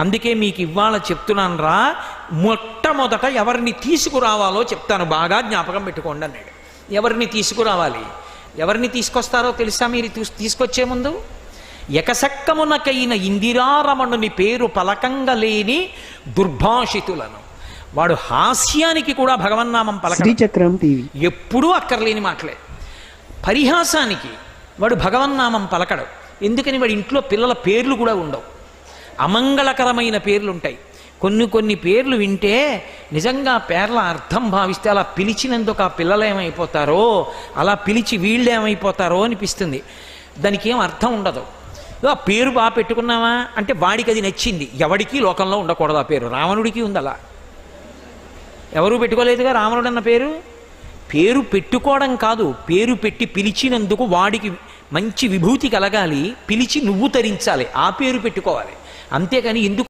అందుకే మీకు ఇవాళ చెప్తున్నాను రా, మొట్టమొదట ఎవరిని తీసుకురావాలో చెప్తాను, బాగా జ్ఞాపకం పెట్టుకోండి అన్నాడు. ఎవరిని తీసుకురావాలి, ఎవరిని తీసుకొస్తారో తెలుసా? మీరు తీసుకొచ్చే ముందు ఎకసక్కమునకైన ఇందిరారమణుని పేరు పలకంగా లేని దుర్భాషితులను, వాడు హాస్యానికి కూడా భగవన్నామం పలకడం, ఎప్పుడూ అక్కర్లేని మాటలే. పరిహాసానికి వాడు భగవన్నామం పలకడు. ఎందుకని? వాడి ఇంట్లో పిల్లల పేర్లు కూడా ఉండవు, అమంగళకరమైన పేర్లు ఉంటాయి. కొన్ని పేర్లు వింటే నిజంగా పేర్ల అర్థం భావిస్తే అలా పిలిచినందుకు ఆ పిల్లలు ఏమైపోతారో, అలా పిలిచి వీళ్ళు ఏమైపోతారో అనిపిస్తుంది. దానికి ఏం అర్థం ఉండదు. ఆ పేరు బాగా పెట్టుకున్నావా అంటే వాడికి అది నచ్చింది. ఎవడికి లోకంలో ఉండకూడదు ఆ పేరు. రావణుడికి ఉంది అలా, ఎవరూ పెట్టుకోలేదుగా రావణుడు అన్న పేరు. పేరు పెట్టుకోవడం కాదు, పేరు పెట్టి పిలిచినందుకు వాడికి మంచి విభూతి కలగాలి, పిలిచి నువ్వు తరించాలి, ఆ పేరు పెట్టుకోవాలి. అంతేకాని ఎందుకు